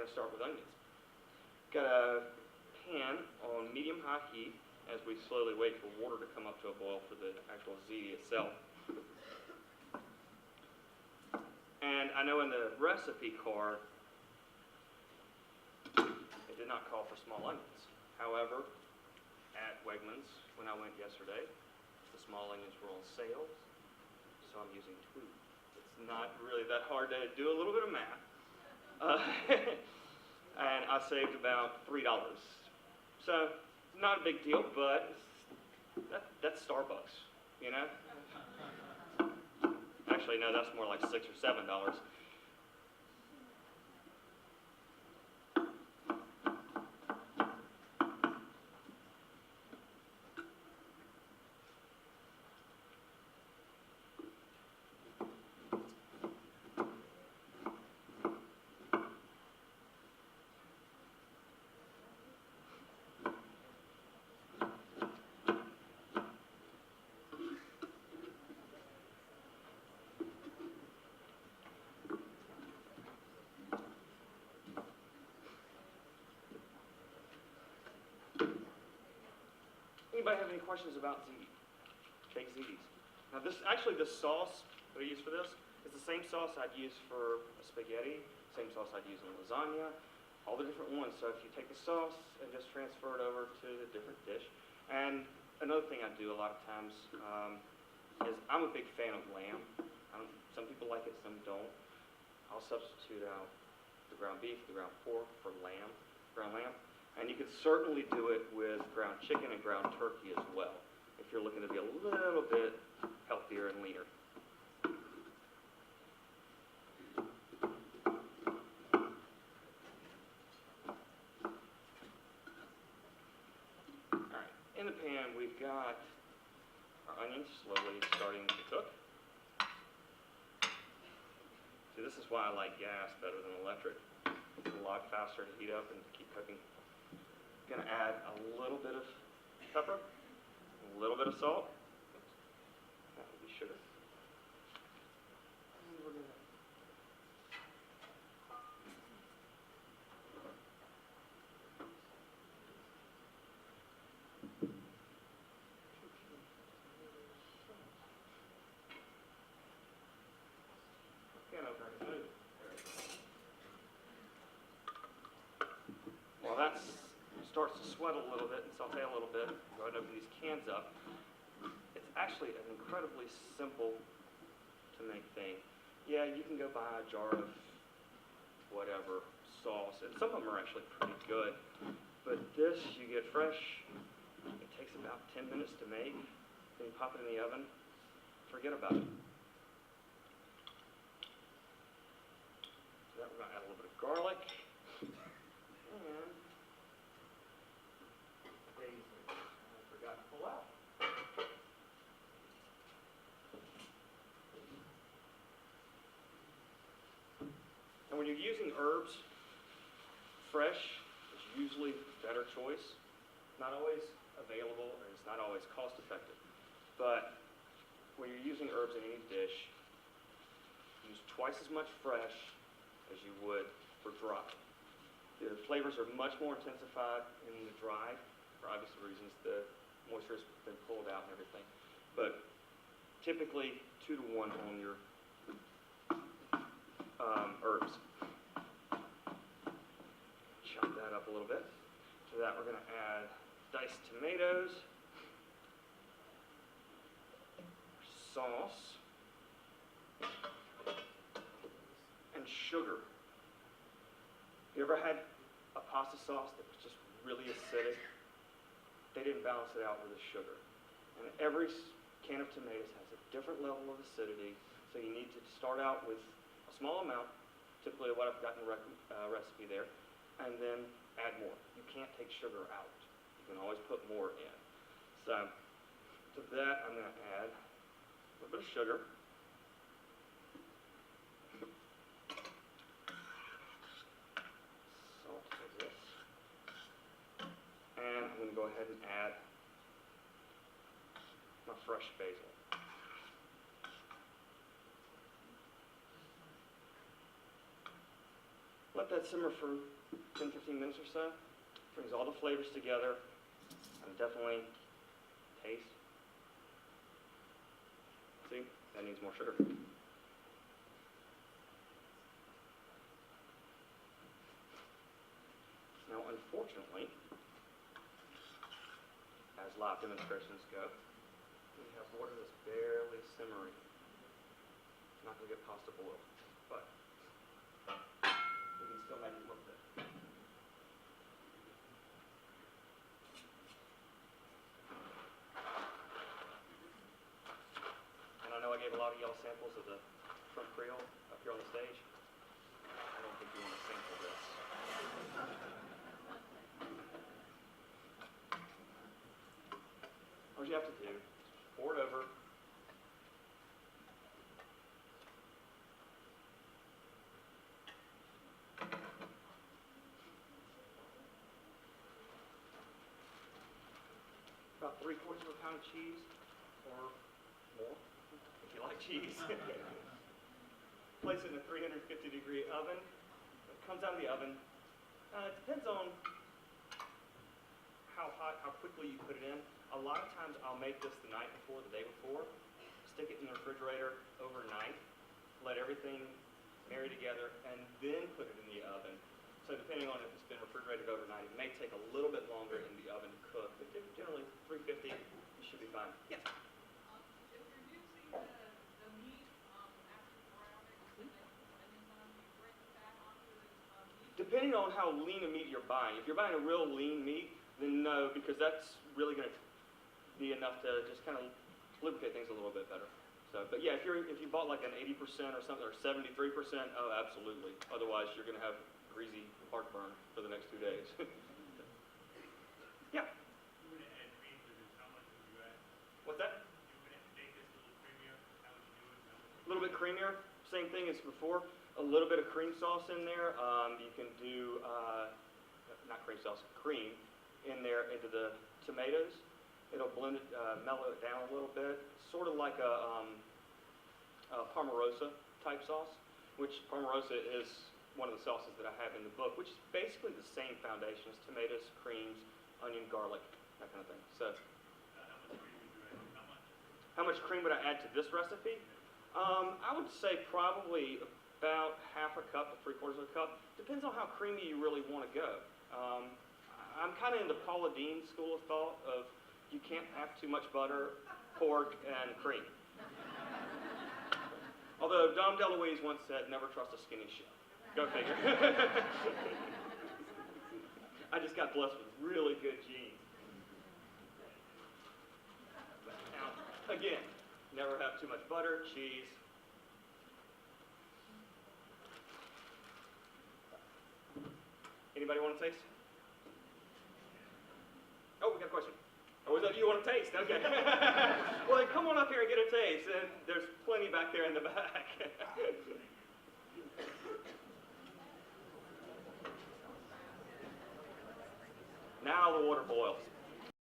going to start with onions. Got a pan on medium-high heat as we slowly wait for water to come up to a boil for the actual ziti itself. And I know in the recipe card, it did not call for small onions. However, at Wegmans, when I went yesterday, the small onions were on sale, so I'm using 2. It's not really that hard to do a little bit of math. And I saved about $3. So, not a big deal, but that's Starbucks, you know? Actually, no, that's more like $6 or $7. Anybody have any questions about ziti? Baked zitis. Now this, actually the sauce that I use for this is the same sauce I'd use for a spaghetti, same sauce I'd use in lasagna, all the different ones. So if you take the sauce and just transfer it over to the different dish. And another thing I do a lot of times is I'm a big fan of lamb. Some people like it, some don't. I'll substitute out the ground beef, the ground pork for ground lamb. And you could certainly do it with ground chicken and ground turkey as well, if you're looking to be a little bit healthier and leaner. All right, in the pan we've got our onions slowly starting to cook. See, this is why I like gas better than electric. It's a lot faster to heat up and to keep cooking. Going to add a little bit of pepper, a little bit of salt. That would be sugar. And we're going to while that starts to sweat a little bit and saute a little bit, go ahead and open these cans up. It's actually an incredibly simple to make thing. Yeah, you can go buy a jar of whatever sauce, and some of them are actually pretty good. But this, you get fresh. It takes about 10 minutes to make. Then you pop it in the oven. Forget about it. So that we're going to add a little bit of garlic. And basil. I forgot to pull out. And when you're using herbs, fresh is usually a better choice. Not always available, and it's not always cost effective. But when you're using herbs in any dish, use twice as much fresh as you would for dry. The flavors are much more intensified in the dry, for obvious reasons. The moisture has been pulled out and everything. But typically 2 to 1 on your herbs. Chop that up a little bit. To that we're going to add diced tomatoes, sauce, and sugar. You ever had a pasta sauce that was just really acidic? They didn't balance it out with the sugar. And every can of tomatoes has a different level of acidity, so you need to start out with a small amount, typically what I've got in the recipe there, and then add more. You can't take sugar out. You can always put more in. So to that, I'm going to add a little bit of sugar. Salt to this. And I'm going to go ahead and add my fresh basil. Let Let that simmer for 10, 15 minutes or so. Brings all the flavors together. And definitely taste. See, that needs more sugar. Now, unfortunately, as live demonstrations go, we have water that's barely simmering. Not going to get pasta boil, but we can still make it look good. And I know I gave a lot of y'all samples of the shrimp creole up here on the stage. I don't think you want to sample this. All you have to do is pour it over. About 3/4 of a pound of cheese, or more, if you like cheese. Place it in a 350-degree oven. It comes out of the oven. It depends on how hot, how quickly you put it in. A lot of times I'll make this the night before, the day before, stick it in the refrigerator overnight, let everything marry together, and then put it in the oven. So depending on if it's been refrigerated overnight, it may take a little bit longer in the oven to cook, but generally 350, you should be fine. Yes? If you're using the meat after browning, and then you bring the fat onto the meat? Depending on how lean a meat you're buying. If you're buying a real lean meat, then no, because that's really going to be enough to just kind of lubricate things a little bit better. So, but yeah, if you bought like an 80% or something, or 73%, oh, absolutely. Otherwise, you're going to have greasy heartburn for the next 2 days. Yeah. You would add cream to this. How much would you add? What's that? You would make this a little creamier. How would you do it? A little bit creamier. Same thing as before. A little bit of cream sauce in there. You can do not cream sauce, cream in there into the tomatoes. It'll blend it, mellow it down a little bit. Sort of like a Pomarosa type sauce, which Pomarosa is one of the sauces that I have in the book, which is basically the same foundation as tomatoes, creams, onion, garlic, that kind of thing. So, How much cream would you add? how much cream would I add to this recipe? I would say probably about half a cup to 3/4 of a cup. Depends on how creamy you really want to go. I'm kind of in the Paula Deen school of thought of you can't have too much butter, pork, and cream. Although Dom DeLuise once said, never trust a skinny chef. Go figure. I just got blessed with really good genes. Now, again, never have too much butter, cheese. Anybody want to taste? Oh, we got a question. Oh, is that you want to taste? Okay. Well, then come on up here and get a taste. And there's plenty back there in the back. Now the water boils.